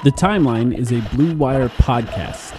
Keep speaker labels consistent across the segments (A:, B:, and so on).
A: The Timeline is a Blue Wire podcast.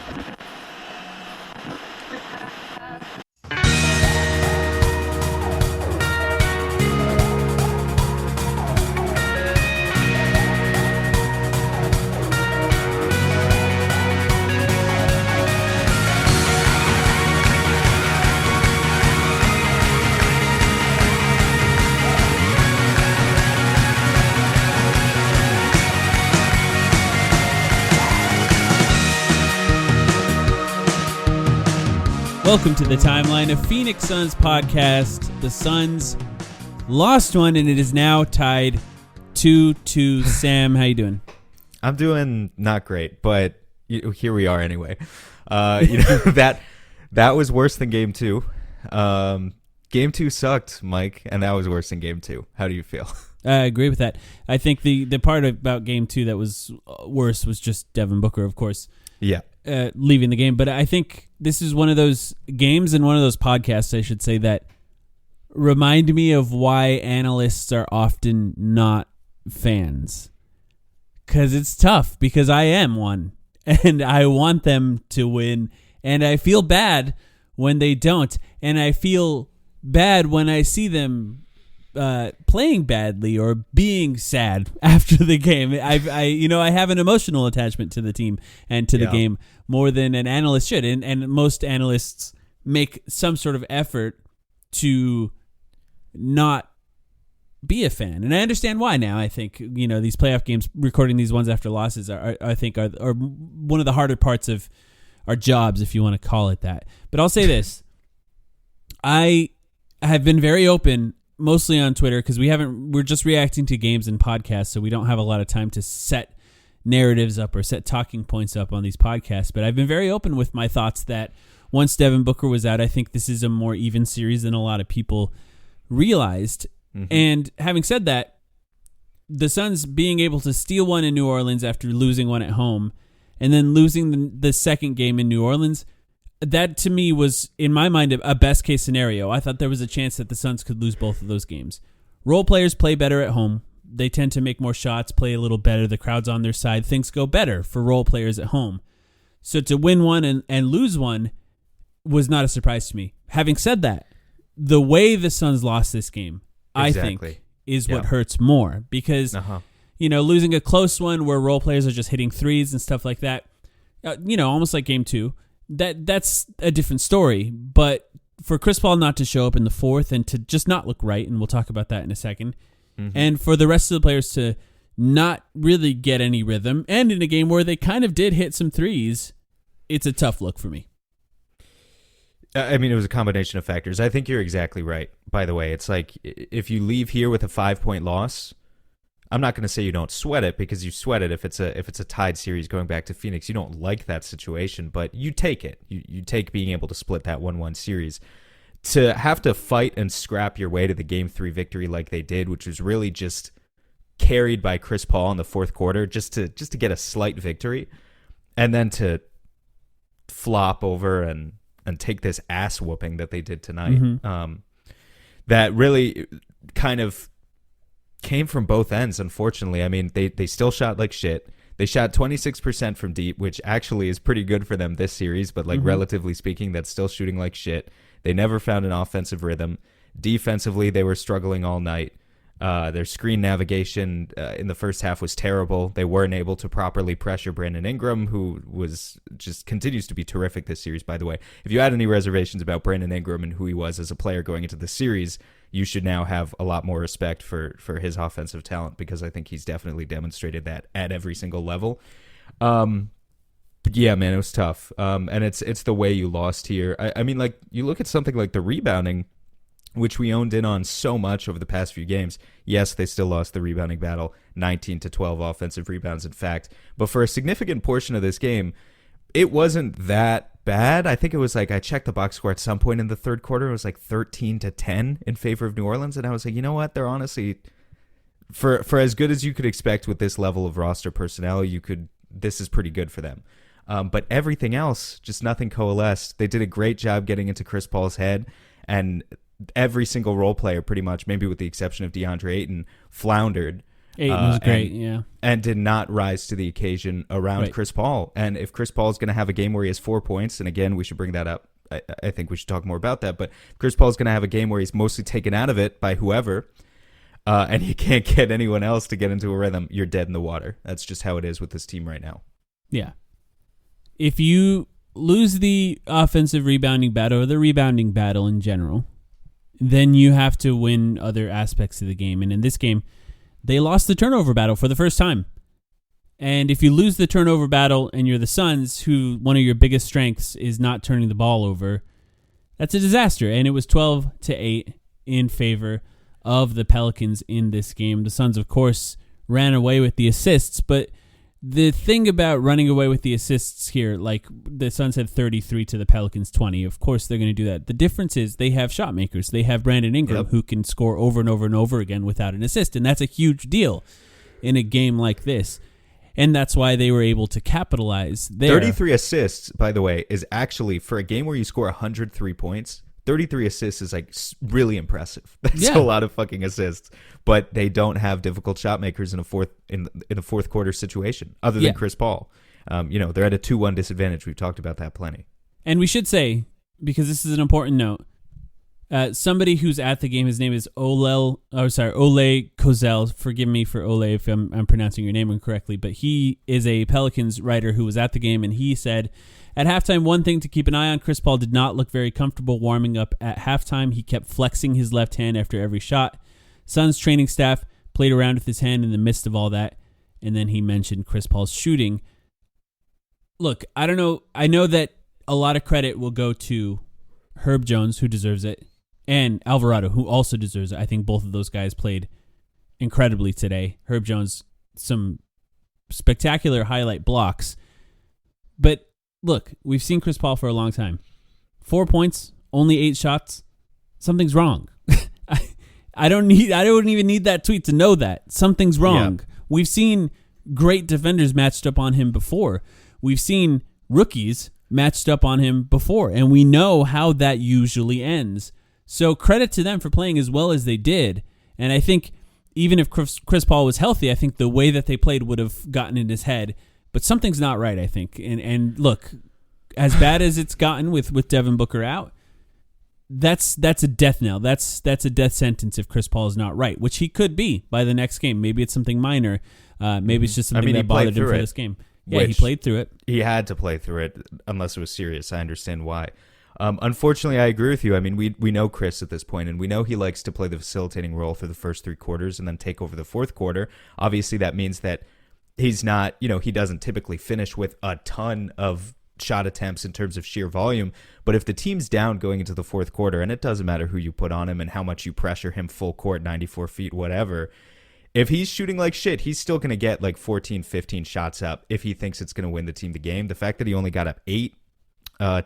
A: Welcome to the Timeline, a Phoenix Suns podcast. The Suns lost one, and it is now tied 2-2. Sam, how you doing?
B: I'm doing not great, but here we are anyway. That was worse than Game 2. Game 2 sucked, Mike, and that was worse than Game 2. How do you feel?
A: I agree with that. I think the part about Game 2 that was worse was just Devin Booker, of course.
B: Yeah.
A: Leaving the game. But I think this is one of those games and one of those podcasts, I should say, that remind me of why analysts are often not fans. Because it's tough, because I am one. And I want them to win. And I feel bad when they don't. And I feel bad when I see them playing badly or being sad after the game. I have an emotional attachment to the team and to the game more than an analyst should. And most analysts make some sort of effort to not be a fan. And I understand why now. I think, these playoff games, recording these ones after losses are one of the harder parts of our jobs, if you want to call it that. But I'll say this. I have been very open, mostly on Twitter, because we're just reacting to games and podcasts, so we don't have a lot of time to set narratives up or set talking points up on these podcasts. But I've been very open with my thoughts that once Devin Booker was out, I think this is a more even series than a lot of people realized. Mm-hmm. And having said that, the Suns being able to steal one in New Orleans after losing one at home, and then losing the second game in New Orleans, that to me was, in my mind, a best case scenario. I thought there was a chance that the Suns could lose both of those games. Role players play better at home. They tend to make more shots, play a little better. The crowd's on their side. Things go better for role players at home. So to win one and lose one was not a surprise to me. Having said that, the way the Suns lost this game, I think, is what hurts more. Because, losing a close one where role players are just hitting threes and stuff like that, almost like Game 2, that's a different story. But for Chris Paul not to show up in the fourth and to just not look right, and we'll talk about that in a second, and for the rest of the players to not really get any rhythm, and in a game where they kind of did hit some threes, it's a tough look for me.
B: I mean, it was a combination of factors. I think you're exactly right, by the way. It's like, if you leave here with a 5-point loss, I'm not going to say you don't sweat it, because you sweat it if it's a tied series going back to Phoenix. You don't like that situation, but you take it. You take being able to split that 1-1 series. To have to fight and scrap your way to the Game 3 victory like they did, which was really just carried by Chris Paul in the fourth quarter, just to get a slight victory, and then to flop over and take this ass whooping that they did tonight. That really kind of came from both ends, unfortunately. I mean, they still shot like shit. They shot 26% from deep, which actually is pretty good for them this series, but relatively speaking, that's still shooting like shit. They never found an offensive rhythm. Defensively, they were struggling all night. Their screen navigation in the first half was terrible. They weren't able to properly pressure Brandon Ingram, who continues to be terrific this series, by the way. If you had any reservations about Brandon Ingram and who he was as a player going into the series, you should now have a lot more respect for his offensive talent, because I think he's definitely demonstrated that at every single level. But yeah, man, it was tough. And it's the way you lost here. I mean, like, you look at something like the rebounding, which we owned in on so much over the past few games. Yes, they still lost the rebounding battle, 19-12 offensive rebounds, in fact. But for a significant portion of this game, it wasn't that bad. I think it was like, I checked the box score at some point in the third quarter. It was like 13-10 in favor of New Orleans. And I was like, you know what? They're honestly, for as good as you could expect with this level of roster personnel, this is pretty good for them. But everything else, just nothing coalesced. They did a great job getting into Chris Paul's head, and every single role player pretty much, maybe with the exception of DeAndre Ayton, floundered.
A: Ayton was great, yeah.
B: And did not rise to the occasion around
A: Right.
B: Chris Paul. And if Chris Paul is going to have a game where he has 4 points, and again, we should bring that up. I think we should talk more about that. But if Chris Paul is going to have a game where he's mostly taken out of it by whoever, and he can't get anyone else to get into a rhythm, you're dead in the water. That's just how it is with this team right now.
A: Yeah. If you lose the offensive rebounding battle or the rebounding battle in general, then you have to win other aspects of the game. And in this game, they lost the turnover battle for the first time. And if you lose the turnover battle and you're the Suns, who one of your biggest strengths is not turning the ball over, that's a disaster. And it was 12-8 in favor of the Pelicans in this game. The Suns, of course, ran away with the assists, but the thing about running away with the assists here, like the Suns had 33 to the Pelicans 20. Of course, they're going to do that. The difference is they have shot makers. They have Brandon Ingram, who can score over and over and over again without an assist, and that's a huge deal in a game like this. And that's why they were able to capitalize there.
B: 33 assists, by the way, is actually, for a game where you score 103 points, 33 assists is like really impressive. That's a lot of fucking assists. But they don't have difficult shot makers in a fourth quarter situation, other than Chris Paul. They're at a 2-1 disadvantage. We've talked about that plenty.
A: And we should say, because this is an important note, somebody who's at the game, his name is Ole Kozel. Forgive me for Ole if I'm pronouncing your name incorrectly, but he is a Pelicans writer who was at the game, and he said, at halftime, one thing to keep an eye on, Chris Paul did not look very comfortable warming up at halftime. He kept flexing his left hand after every shot. Suns training staff played around with his hand in the midst of all that, and then he mentioned Chris Paul's shooting. Look, I don't know. I know that a lot of credit will go to Herb Jones, who deserves it, and Alvarado, who also deserves it. I think both of those guys played incredibly today. Herb Jones, some spectacular highlight blocks. But look, we've seen Chris Paul for a long time. 4 points, only 8 shots. Something's wrong. I don't even need that tweet to know that something's wrong. Yeah. We've seen great defenders matched up on him before. We've seen rookies matched up on him before, and we know how that usually ends. So credit to them for playing as well as they did. And I think even if Chris Paul was healthy, I think the way that they played would have gotten in his head. But something's not right, I think. And look, as bad as it's gotten with Devin Booker out, that's a death knell. That's a death sentence if Chris Paul is not right, which he could be by the next game. Maybe it's something minor. Maybe it's just something that bothered him for this game. Yeah, he played through it.
B: He had to play through it unless it was serious. I understand why. Unfortunately, I agree with you. I mean, we know Chris at this point, and we know he likes to play the facilitating role for the first 3 quarters and then take over the fourth quarter. Obviously, that means that he's not, he doesn't typically finish with a ton of shot attempts in terms of sheer volume. But if the team's down going into the fourth quarter, and it doesn't matter who you put on him and how much you pressure him full court, 94 feet, whatever, if he's shooting like shit, he's still going to get like 14, 15 shots up if he thinks it's going to win the team the game. The fact that he only got up 8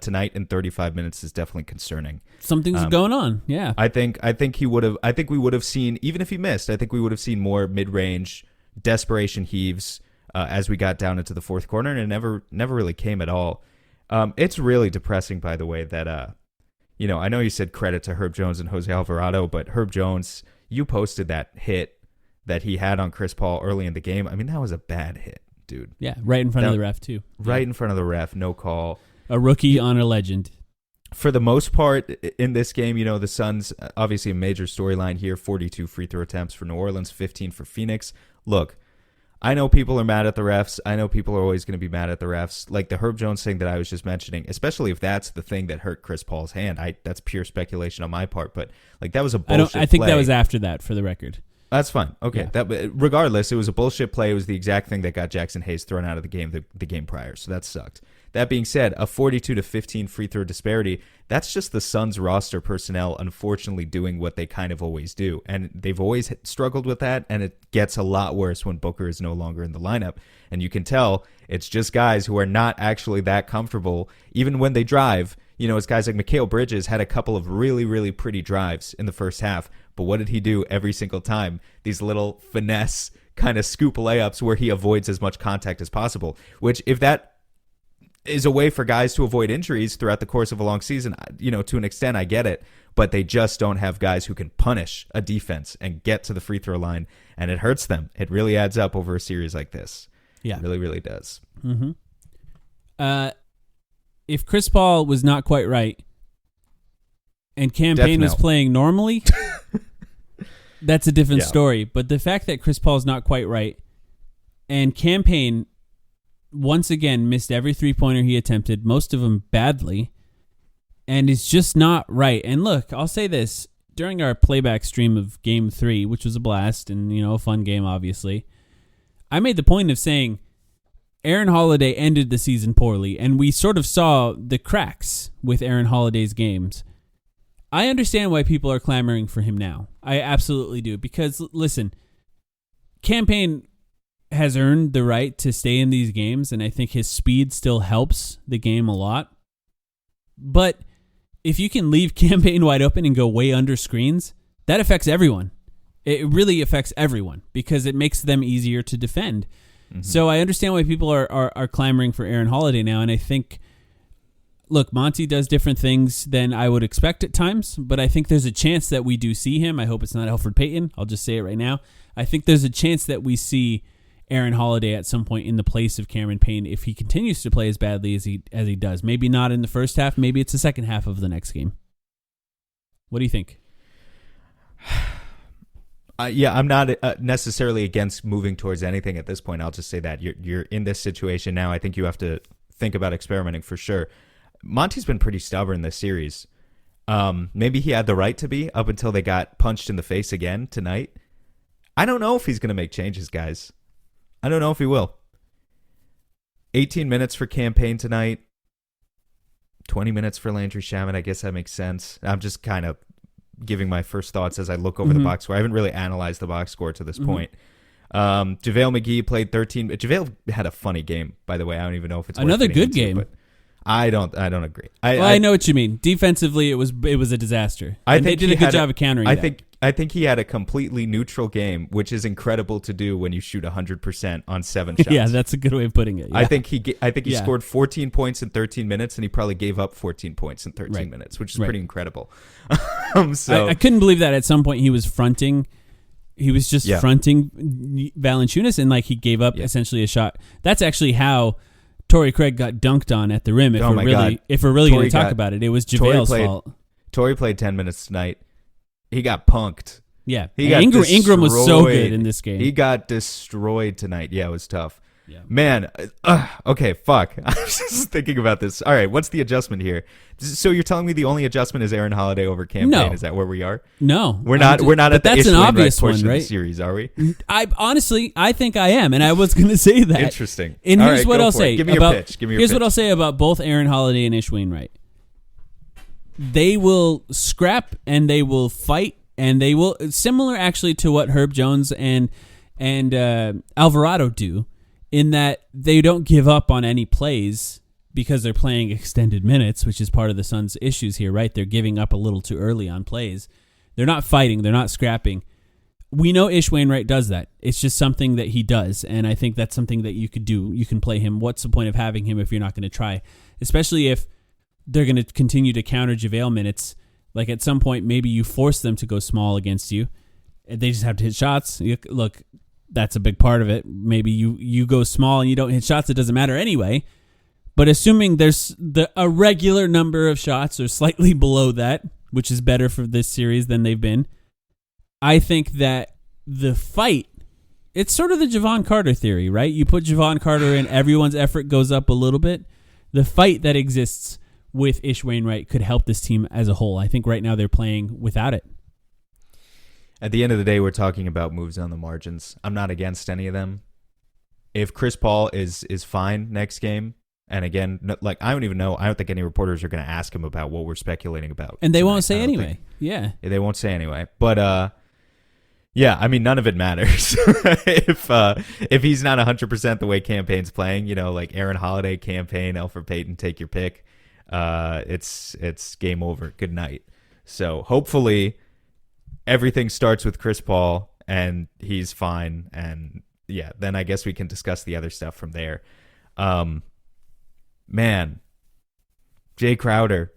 B: tonight in 35 minutes is definitely concerning.
A: Something's going on. Yeah.
B: I think we would have seen, even if he missed, I think we would have seen more mid-range desperation heaves as we got down into the fourth quarter, and it never really came at all. It's really depressing, by the way, that I know you said credit to Herb Jones and Jose Alvarado, but Herb Jones, you posted that hit that he had on Chris Paul early in the game. I mean, that was a bad hit, dude.
A: Yeah, right in front of the ref, too.
B: Right in front of the ref, no call.
A: A rookie on a legend.
B: For the most part in this game, the Suns, obviously a major storyline here, 42 free throw attempts for New Orleans, 15 for Phoenix. Look, I know people are mad at the refs. I know people are always going to be mad at the refs. Like the Herb Jones thing that I was just mentioning, especially if that's the thing that hurt Chris Paul's hand. That's pure speculation on my part, but like that was a bullshit
A: I think
B: play.
A: That was after that, for the record.
B: That's fine. Okay. Yeah. Regardless, it was a bullshit play. It was the exact thing that got Jackson Hayes thrown out of the game the game prior. So that sucked. That being said, a 42-15 free throw disparity, that's just the Suns roster personnel unfortunately doing what they kind of always do. And they've always struggled with that, and it gets a lot worse when Booker is no longer in the lineup. And you can tell it's just guys who are not actually that comfortable, even when they drive. It's guys like Mikal Bridges had a couple of really, really pretty drives in the first half. But what did he do every single time? These little finesse kind of scoop layups where he avoids as much contact as possible, which if that is a way for guys to avoid injuries throughout the course of a long season, to an extent, I get it. But they just don't have guys who can punish a defense and get to the free throw line and it hurts them. It really adds up over a series like this.
A: Yeah.
B: It really, really does.
A: Mm-hmm. If Chris Paul was not quite right and Cam Payne was playing normally, that's a different story. But the fact that Chris Paul is not quite right and Cam Payne once again missed every three-pointer he attempted, most of them badly, and is just not right. And look, I'll say this. During our playback stream of Game 3, which was a blast and, a fun game, obviously, I made the point of saying Aaron Holiday ended the season poorly, and we sort of saw the cracks with Aaron Holiday's games. I understand why people are clamoring for him now. I absolutely do. Because, listen, Cam Payne has earned the right to stay in these games, and I think his speed still helps the game a lot. But if you can leave Cam Payne wide open and go way under screens, that affects everyone. It really affects everyone because it makes them easier to defend. Mm-hmm. So I understand why people are clamoring for Aaron Holiday now, and I think, look, Monty does different things than I would expect at times, but I think there's a chance that we do see him. I hope it's not Elfrid Payton. I'll just say it right now. I think there's a chance that we see Aaron Holiday at some point in the place of Cameron Payne if he continues to play as badly as he does. Maybe not in the first half. Maybe it's the second half of the next game. What do you think?
B: I'm not necessarily against moving towards anything at this point. I'll just say that you're in this situation now. I think you have to think about experimenting for sure. Monty's been pretty stubborn this series. Maybe he had the right to be up until they got punched in the face again tonight. I don't know if he's going to make changes, guys. I don't know if he will. 18 minutes for Cam Payne tonight. 20 minutes for Landry Shamet. I guess that makes sense. I'm just kind of giving my first thoughts as I look over the box score. I haven't really analyzed the box score to this point. JaVale McGee played 13. JaVale had a funny game, by the way. I don't even know if it's
A: another good game.
B: But I don't agree.
A: I know what you mean. Defensively, it was a disaster. They did a good job of countering that.
B: I think he had a completely neutral game, which is incredible to do when you shoot 100% on 7 shots.
A: Yeah, that's a good way of putting it. Yeah.
B: I think he scored 14 points in 13 minutes, and he probably gave up 14 points in 13 minutes, which is pretty incredible. So
A: I couldn't believe that at some point he was fronting. He was just fronting Valanciunas, and he gave up essentially a shot. That's actually how Torrey Craig got dunked on at the rim. If we're really going to talk about it, it was JaVale's fault.
B: Torrey played 10 minutes tonight. He got punked.
A: Yeah, Ingram was so good in this game.
B: He got destroyed tonight. Yeah, it was tough.
A: Yeah.
B: Man, okay, fuck. I was just thinking about this. All right, what's the adjustment here? So you're telling me the only adjustment is Aaron Holiday over Cam Payne? Is that where we are?
A: No,
B: we're not at the
A: that's an obvious
B: portion
A: one, right?
B: Of the series, are we?
A: I think I am, and I was going to say that.
B: Interesting.
A: And here's what I'll say.
B: Give me your pitch.
A: Here's what I'll say about both Aaron Holiday and Ish Wainwright. They will scrap and they will fight. And they will, similar actually to what Herb Jones and Alvarado do, in that they don't give up on any plays because they're playing extended minutes, which is part of the Suns' issues here, right? They're giving up a little too early on plays. They're not fighting. They're not scrapping. We know Ish Wainwright does that. It's just something that he does, and I think that's something that you could do. You can play him. What's the point of having him if you're not going to try? Especially if they're going to continue to counter JaVale minutes. At some point, maybe you force them to go small against you. They just have to hit shots. Look, that's a big part of it. Maybe you go small and you don't hit shots. It doesn't matter anyway. But assuming there's a regular number of shots or slightly below that, which is better for this series than they've been, I think that the fight, it's sort of the Javon Carter theory, right? You put Javon Carter in, everyone's effort goes up a little bit. The fight that exists with Ish Wainwright could help this team as a whole. I think right now they're playing without it.
B: At the end of the day, we're talking about moves on the margins. I'm not against any of them. If Chris Paul is fine next game, and again, I don't even know. I don't think any reporters are going to ask him about what we're speculating about.
A: And they won't say anyway. Yeah,
B: they won't say anyway. But yeah, I mean, none of it matters. If he's not 100% the way Cam Payne's playing, Aaron Holiday, Cam Payne, Elfrid Payton, take your pick. It's game over. Good night. So hopefully everything starts with Chris Paul and he's fine. And yeah, then I guess we can discuss the other stuff from there. Man, Jay Crowder,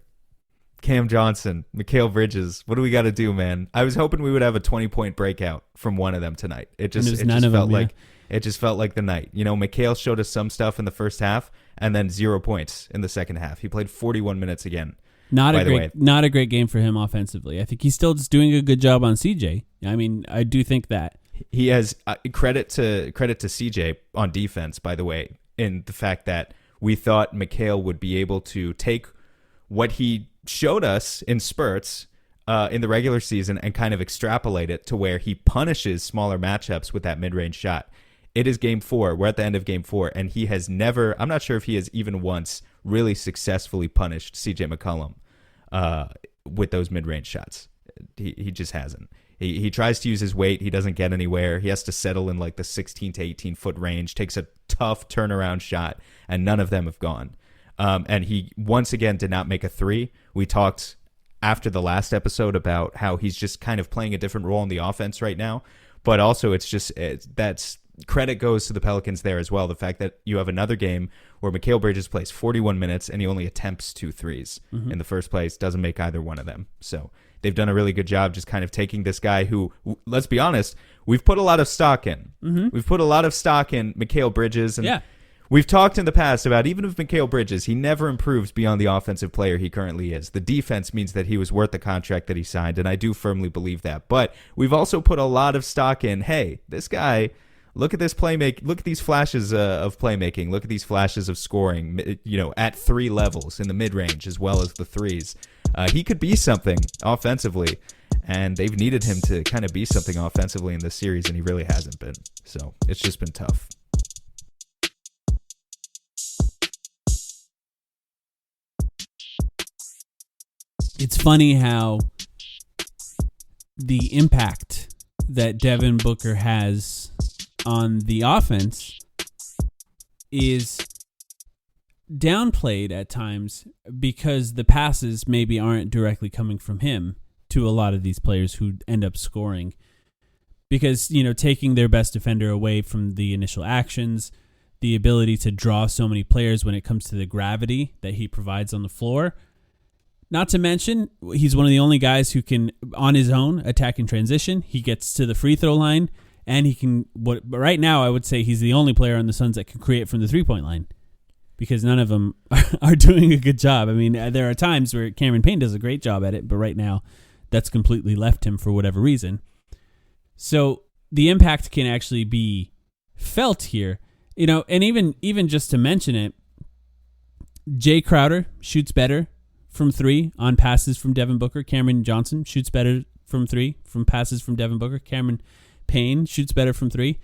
B: Cam Johnson, Mikal Bridges. What do we got to do, man? I was hoping we would have a 20-point breakout from one of them tonight. It just felt like the night. You know, Mikal showed us some stuff in the first half and then 0 points in the second half. He played 41 minutes again.
A: Not a great game for him offensively. I think he's still just doing a good job on CJ. I mean, I do think that
B: he has credit to CJ on defense, by the way, in the fact that we thought Mikal would be able to take what he showed us in spurts in the regular season and kind of extrapolate it to where he punishes smaller matchups with that mid-range shot. It is game 4. We're at the end of game 4, and he has never, I'm not sure if he has even once really successfully punished CJ McCollum with those mid-range shots. He just hasn't. He tries to use his weight. He doesn't get anywhere. He has to settle in like the 16 to 18 foot range, takes a tough turnaround shot, and none of them have gone. And he once again did not make a three. We talked after the last episode about how he's just kind of playing a different role in the offense right now. But also that's credit goes to the Pelicans there as well. The fact that you have another game where Mikal Bridges plays 41 minutes and he only attempts 2 threes in the first place, doesn't make either one of them. So they've done a really good job just kind of taking this guy who, let's be honest, we've put a lot of stock in. We've put a lot of stock in Mikal Bridges. And we've talked in the past about even if Mikal Bridges, he never improves beyond the offensive player he currently is. The defense means that he was worth the contract that he signed, and I do firmly believe that. But we've also put a lot of stock in, hey, this guy, look at this playmaking. Look at these flashes of playmaking. Look at these flashes of scoring, at 3 levels in the mid-range as well as the threes. He could be something offensively, and they've needed him to kind of be something offensively in this series, and he really hasn't been. So it's just been tough.
A: It's funny how the impact that Devin Booker has on the offense is downplayed at times because the passes maybe aren't directly coming from him to a lot of these players who end up scoring. Because, taking their best defender away from the initial actions, the ability to draw so many players when it comes to the gravity that he provides on the floor. Not to mention, he's one of the only guys who can, on his own, attack in transition. He gets to the free throw line, and he can. But right now, I would say he's the only player on the Suns that can create from the 3-point line, because none of them are doing a good job. I mean, there are times where Cameron Payne does a great job at it, but right now, that's completely left him for whatever reason. So the impact can actually be felt here, and even just to mention it, Jay Crowder shoots better from 3 on passes from Devin Booker. Cameron Johnson shoots better from 3 from passes from Devin Booker. Cameron Payne shoots better from 3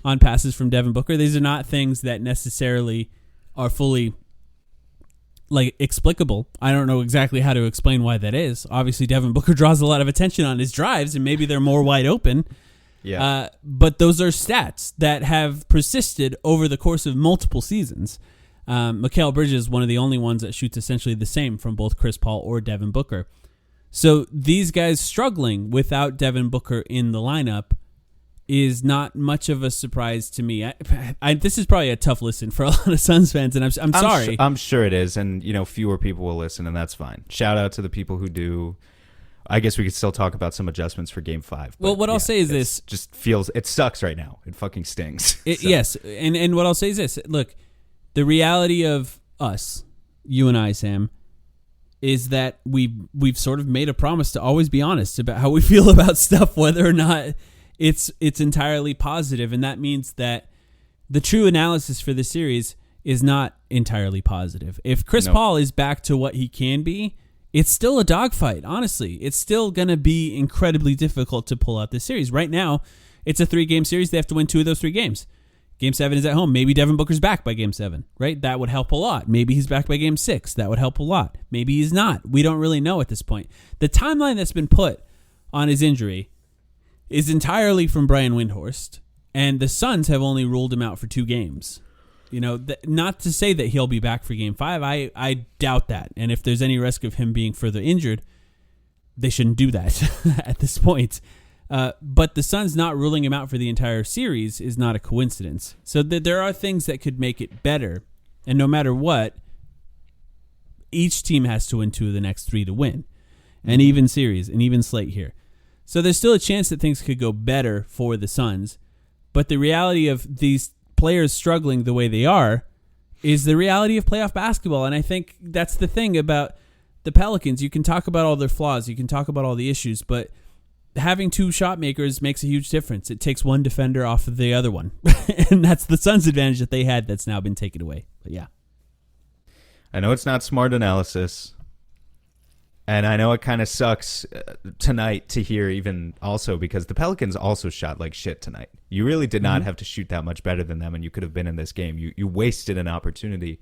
A: on passes from Devin Booker. These are not things that necessarily are fully explicable. I don't know exactly how to explain why that is. Obviously, Devin Booker draws a lot of attention on his drives, and maybe they're more wide open.
B: Yeah.
A: But those are stats that have persisted over the course of multiple seasons. Mikal Bridges is one of the only ones that shoots essentially the same from both Chris Paul or Devin Booker. So these guys struggling without Devin Booker in the lineup is not much of a surprise to me. This is probably a tough listen for a lot of Suns fans, and I'm sorry.
B: I'm sure it is, and fewer people will listen, and that's fine. Shout out to the people who do. I guess we could still talk about some adjustments for Game 5.
A: Well, what I'll say is this:
B: just feels it sucks right now. It fucking stings.
A: Yes, and what I'll say is this: look. The reality of us, you and I, Sam, is that we've sort of made a promise to always be honest about how we feel about stuff, whether or not it's entirely positive, and that means that the true analysis for this series is not entirely positive. If Chris Paul is back to what he can be, it's still a dogfight, honestly. It's still going to be incredibly difficult to pull out this series. Right now, it's a 3-game series. They have to win 2 of those 3 games. Game 7 is at home. Maybe Devin Booker's back by Game 7, right? That would help a lot. Maybe he's back by Game 6. That would help a lot. Maybe he's not. We don't really know at this point. The timeline that's been put on his injury is entirely from Brian Windhorst, and the Suns have only ruled him out for 2 games. Not to say that he'll be back for Game 5. I doubt that. And if there's any risk of him being further injured, they shouldn't do that at this point. But the Suns not ruling him out for the entire series is not a coincidence. So there are things that could make it better. And no matter what, each team has to win 2 of the next 3 to win. an even series, an even slate here. So there's still a chance that things could go better for the Suns. But the reality of these players struggling the way they are is the reality of playoff basketball. And I think that's the thing about the Pelicans. You can talk about all their flaws. You can talk about all the issues. But having two shot makers makes a huge difference. It takes one defender off of the other one. And that's the Suns' advantage that they had that's now been taken away. But yeah.
B: I know it's not smart analysis. And I know it kind of sucks tonight to hear even also because the Pelicans also shot like shit tonight. You really did not have to shoot that much better than them, and you could have been in this game. You wasted an opportunity.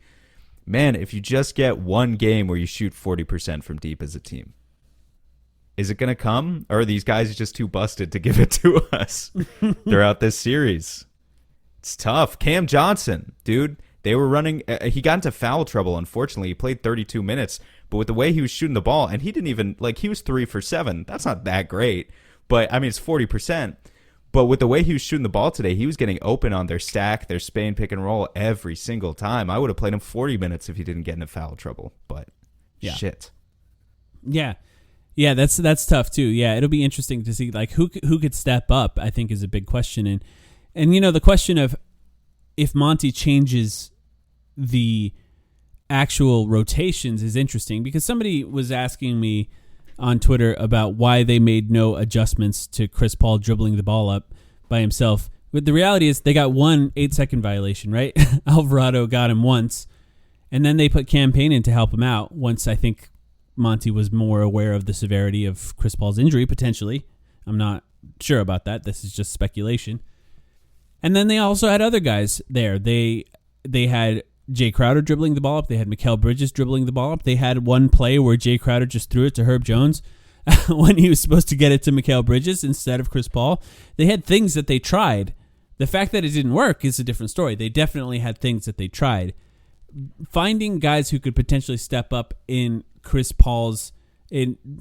B: Man, if you just get one game where you shoot 40% from deep as a team, is it going to come? Or are these guys just too busted to give it to us throughout this series? It's tough. Cam Johnson, dude, they were running. He got into foul trouble, unfortunately. He played 32 minutes. But with the way he was shooting the ball, and he didn't even, he was 3 for 7. That's not that great. But, I mean, it's 40%. But with the way he was shooting the ball today, he was getting open on their stack, their Spain pick and roll every single time. I would have played him 40 minutes if he didn't get into foul trouble. But, shit.
A: Yeah. Yeah, that's tough, too. Yeah, it'll be interesting to see, who could step up, I think, is a big question. And the question of if Monty changes the actual rotations is interesting because somebody was asking me on Twitter about why they made no adjustments to Chris Paul dribbling the ball up by himself. But the reality is they got one 8-second violation, right? Alvarado got him once, and then they put Cam Payne in to help him out once I think Monty was more aware of the severity of Chris Paul's injury, potentially. I'm not sure about that. This is just speculation. And then they also had other guys there. They had Jay Crowder dribbling the ball up. They had Mikal Bridges dribbling the ball up. They had one play where Jay Crowder just threw it to Herb Jones when he was supposed to get it to Mikal Bridges instead of Chris Paul. They had things that they tried. The fact that it didn't work is a different story. They definitely had things that they tried. Finding guys who could potentially step up in Chris Paul's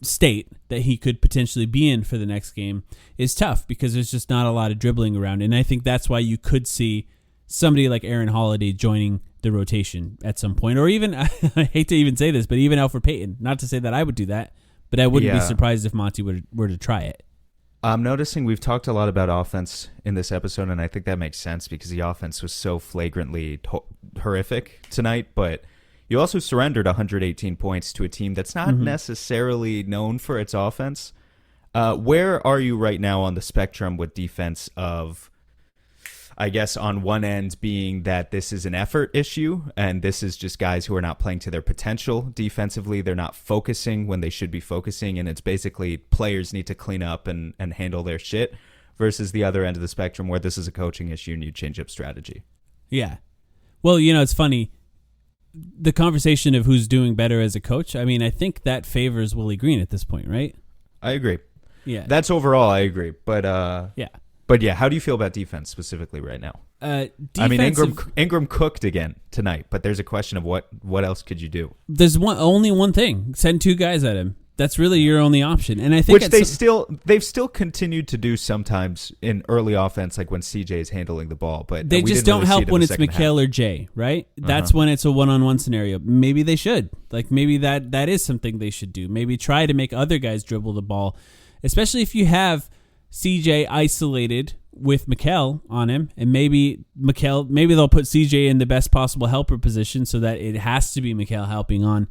A: state that he could potentially be in for the next game is tough because there's just not a lot of dribbling around. And I think that's why you could see somebody like Aaron Holiday joining the rotation at some point, or even, I hate to even say this, but even Alfred Payton. Not to say that I would do that, but I wouldn't be surprised if Monty were to try it.
B: I'm noticing we've talked a lot about offense in this episode, and I think that makes sense because the offense was so flagrantly horrific tonight, but you also surrendered 118 points to a team that's not necessarily known for its offense. Where are you right now on the spectrum with defense of, I guess, on one end being that this is an effort issue and this is just guys who are not playing to their potential defensively. They're not focusing when they should be focusing, and it's basically players need to clean up and handle their shit, versus the other end of the spectrum where this is a coaching issue and you change up strategy.
A: Yeah. Well, it's funny. The conversation of who's doing better as a coach, I mean, I think that favors Willie Green at this point, right?
B: I agree.
A: Yeah.
B: That's overall, I agree. But
A: yeah.
B: But yeah, how do you feel about defense specifically right now? I mean, Ingram cooked again tonight, but there's a question of what else could you do?
A: There's only one thing: send two guys at him. That's really your only option. And I think
B: they've still continued to do sometimes in early offense, like when CJ is handling the ball. But
A: they just don't help when it's Mikal or Jay, right? That's when it's a one-on-one scenario. Maybe they should. Maybe that is something they should do. Maybe try to make other guys dribble the ball, especially if you have CJ isolated with Mikal on him, and maybe they'll put CJ in the best possible helper position so that it has to be Mikal helping on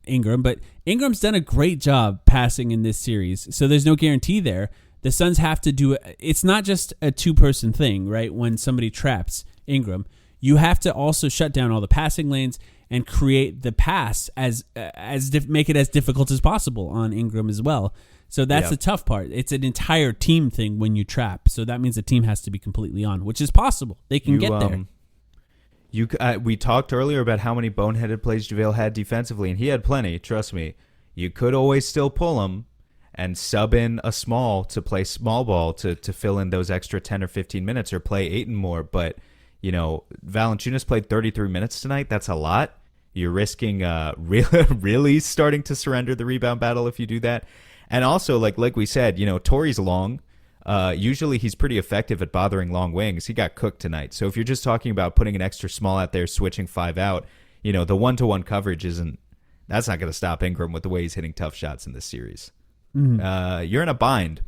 A: Ingram. But Ingram's done a great job passing in this series, so there's no guarantee there. The Suns have to do it. It's not just a two-person thing, right? When somebody traps Ingram, you have to also shut down all the passing lanes and create the pass make it as difficult as possible on Ingram as well. So that's the tough part. It's an entire team thing when you trap. So that means the team has to be completely on, which is possible. They can get there.
B: We talked earlier about how many boneheaded plays JaVale had defensively, and he had plenty, trust me. You could always still pull him and sub in a small to play small ball to fill in those extra 10 or 15 minutes or play Ayton more. But, Valanciunas played 33 minutes tonight. That's a lot. You're risking really starting to surrender the rebound battle if you do that. And also, like we said, Torrey's long. Usually he's pretty effective at bothering long wings. He got cooked tonight. So if you're just talking about putting an extra small out there, switching 5 out, the one-to-one coverage isn't That's not going to stop Ingram with the way he's hitting tough shots in this series.
A: Mm-hmm.
B: You're in a bind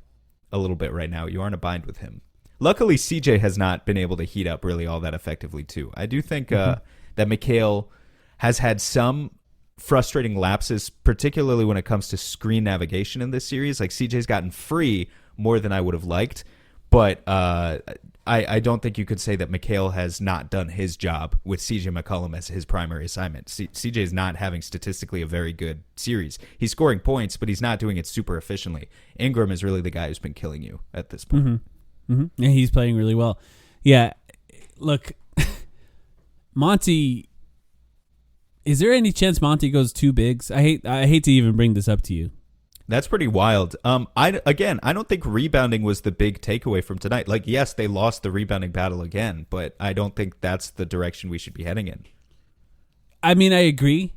B: a little bit right now. You are in a bind with him. Luckily, CJ has not been able to heat up really all that effectively, too. I do think that Mikhail has had some frustrating lapses, particularly when it comes to screen navigation in this series. Like, CJ's gotten free more than I would have liked, but I don't think you could say that Mikhail has not done his job with CJ McCollum as his primary assignment. CJ is not having statistically a very good series. He's scoring points, but he's not doing it super efficiently. Ingram is really the guy who's been killing you at this point.
A: Mm-hmm. Mm-hmm. Yeah, he's playing really well. Yeah, look, Monty. Is there any chance Monty goes 2 bigs? I hate to even bring this up to you.
B: That's pretty wild. I don't think rebounding was the big takeaway from tonight. Like, yes, they lost the rebounding battle again, but I don't think that's the direction we should be heading in.
A: I mean, I agree.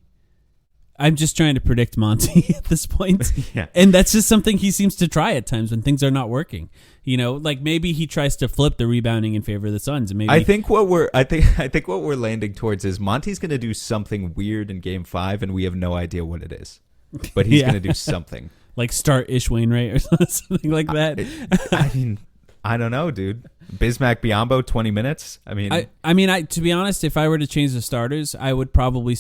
A: I'm just trying to predict Monty at this point.
B: Yeah.
A: And that's just something he seems to try at times when things are not working. You know, like maybe he tries to flip the rebounding in favor of the Suns. And maybe
B: I think what we're landing towards is Monty's going to do something weird in Game 5, and we have no idea what it is. But he's going to do something.
A: Like start Ish Wainwright or something like that.
B: I mean, I don't know, dude. Bismack Biyombo, 20 minutes? I mean,
A: to be honest, if I were to change the starters, I would probably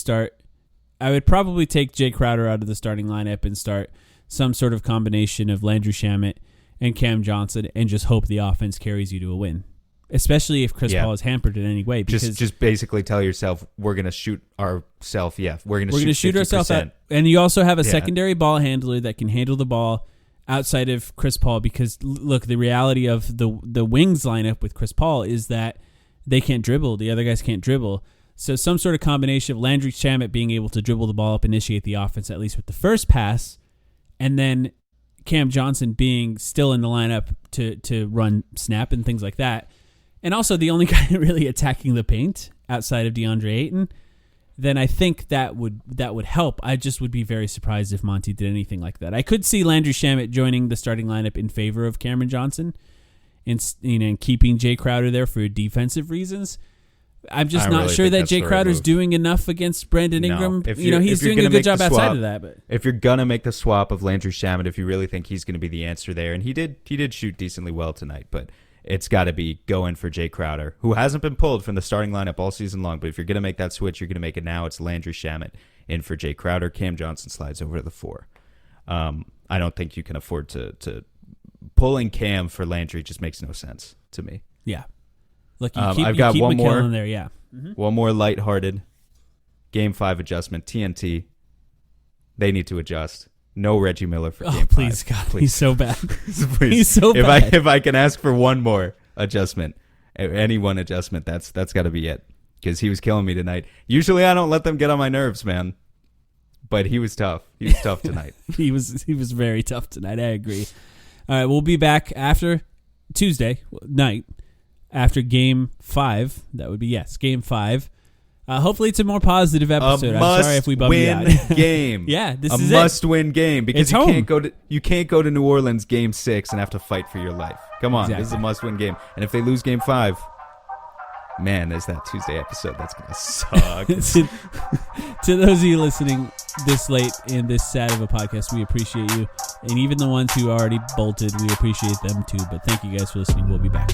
A: take Jay Crowder out of the starting lineup and start some sort of combination of Landry Shamet and Cam Johnson and just hope the offense carries you to a win. Especially if Chris Paul is hampered in any way. Because
B: just basically tell yourself we're going to shoot ourselves. Yeah, we're going to shoot
A: ourselves out. And you also have a secondary ball handler that can handle the ball outside of Chris Paul. Because look, the reality of the wings lineup with Chris Paul is that they can't dribble. The other guys can't dribble. So some sort of combination of Landry Shamet being able to dribble the ball up, initiate the offense at least with the first pass, and then Cam Johnson being still in the lineup to run snap and things like that. And also the only guy really attacking the paint outside of DeAndre Ayton, then I think that would help. I just would be very surprised if Monty did anything like that. I could see Landry Shamet joining the starting lineup in favor of Cameron Johnson and keeping Jay Crowder there for defensive reasons. I'm just not sure that Jay Crowder's doing enough against Brandon Ingram. He's doing a good job outside of that. But
B: if you're gonna make the swap of Landry Shamet, if you really think he's going to be the answer there, and he did shoot decently well tonight, but it's got to be going for Jay Crowder, who hasn't been pulled from the starting lineup all season long. But if you're going to make that switch, you're going to make it now. It's Landry Shamet in for Jay Crowder. Cam Johnson slides over to the 4. I don't think you can afford to pulling Cam for Landry. Just makes no sense to me.
A: Yeah. Look,
B: I've got one more
A: in there. Yeah. Mm-hmm.
B: One more lighthearted Game 5 adjustment. TNT. They need to adjust. No Reggie Miller for Game 5.
A: Please, God. Please. He's so bad.
B: Please.
A: He's so bad.
B: If I can ask for one more adjustment, any one adjustment, that's got to be it. Because he was killing me tonight. Usually I don't let them get on my nerves, man. But he was tough. He was tough tonight.
A: He was very tough tonight. I agree. All right, we'll be back after Tuesday night, after Game 5. That would be, Game 5. Hopefully it's a more positive episode. I'm sorry if we bummed you out.
B: Game.
A: Yeah, this
B: is
A: it.
B: A must-win game because
A: it's
B: you can't go to New Orleans Game 6 and have to fight for your life. Come on, This is a must-win game. And if they lose Game 5, man, there's that Tuesday episode that's gonna suck.
A: To those of you listening this late in this sad of a podcast, we appreciate you, and even the ones who already bolted, we appreciate them too. But thank you guys for listening. We'll be back.